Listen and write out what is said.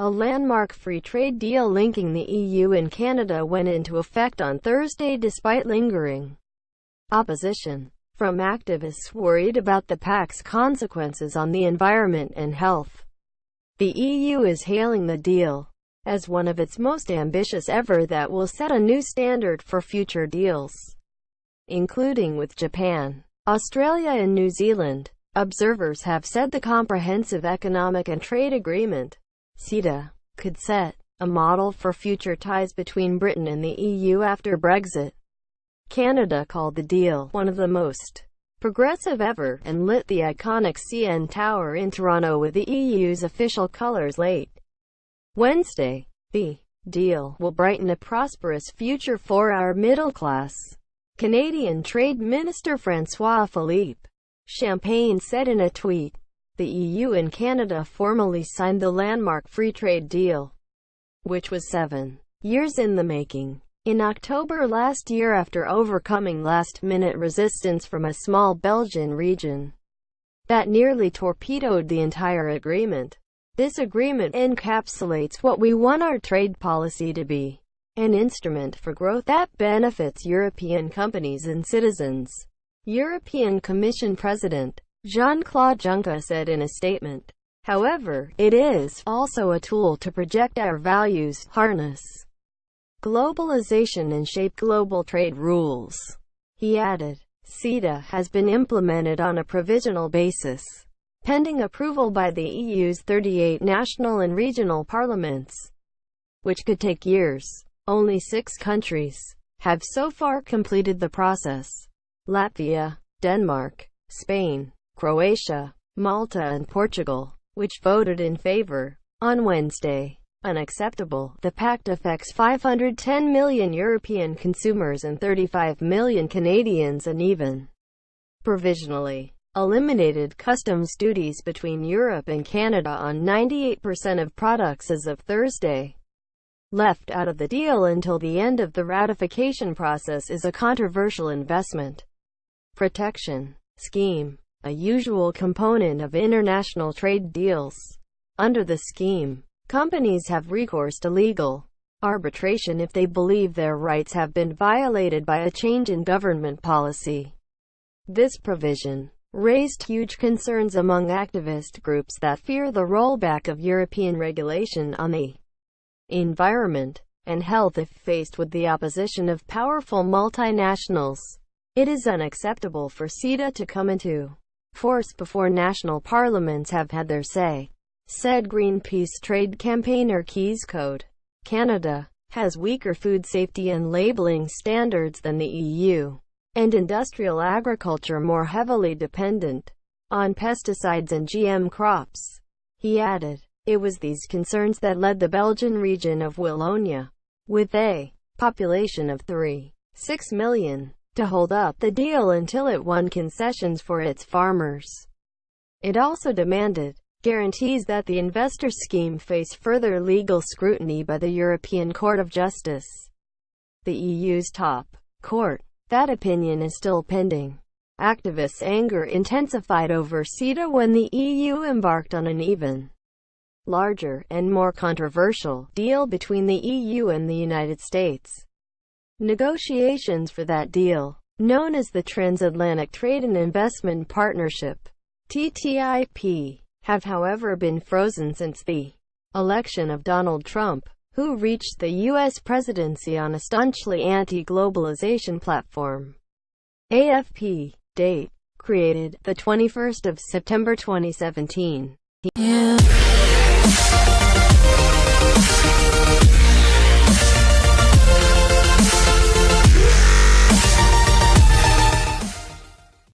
A landmark free trade deal linking the EU and Canada went into effect on Thursday despite lingering opposition from activists worried about the pact's consequences on the environment and health. The EU is hailing the deal as one of its most ambitious ever that will set a new standard for future deals, including with Japan, Australia and New Zealand. Observers have said the Comprehensive Economic and Trade Agreement, CETA, could set a model for future ties between Britain and the EU after Brexit. Canada called the deal one of the most progressive ever, and lit the iconic CN Tower in Toronto with the EU's official colours late Wednesday. The deal will brighten a prosperous future for our middle class, Canadian Trade Minister François Philippe Champagne said in a tweet. The EU and Canada formally signed the landmark free trade deal, which was 7 years in the making, in October last year after overcoming last-minute resistance from a small Belgian region that nearly torpedoed the entire agreement. This agreement encapsulates what we want our trade policy to be: an instrument for growth that benefits European companies and citizens, European Commission President Jean-Claude Juncker said in a statement. However, it is also a tool to project our values, harness globalization and shape global trade rules. He added, CETA has been implemented on a provisional basis, pending approval by the EU's 38 national and regional parliaments, which could take years. Only 6 countries have so far completed the process: Latvia, Denmark, Spain, Croatia, Malta and Portugal, which voted in favor on Wednesday. Unacceptable. The pact affects 510 million European consumers and 35 million Canadians and even provisionally eliminated customs duties between Europe and Canada on 98% of products as of Thursday. Left out of the deal until the end of the ratification process is a controversial investment protection scheme, a usual component of international trade deals. Under the scheme, companies have recourse to legal arbitration if they believe their rights have been violated by a change in government policy. This provision raised huge concerns among activist groups that fear the rollback of European regulation on the environment and health if faced with the opposition of powerful multinationals. It is unacceptable for CETA to come into force before national parliaments have had their say, said Greenpeace trade campaigner Keys Code. Canada has weaker food safety and labeling standards than the EU, and industrial agriculture more heavily dependent on pesticides and GM crops. He added, it was these concerns that led the Belgian region of Wallonia, with a population of 3.6 million, to hold up the deal until it won concessions for its farmers. It also demanded guarantees that the investor scheme face further legal scrutiny by the European Court of Justice, the EU's top court. That opinion is still pending. Activists' anger intensified over CETA when the EU embarked on an even larger and more controversial deal between the EU and the United States. Negotiations for that deal, known as the Transatlantic Trade and Investment Partnership, TTIP, have however been frozen since the election of Donald Trump, who reached the U.S. presidency on a staunchly anti-globalization platform. AFP date created the 21st of September 2017.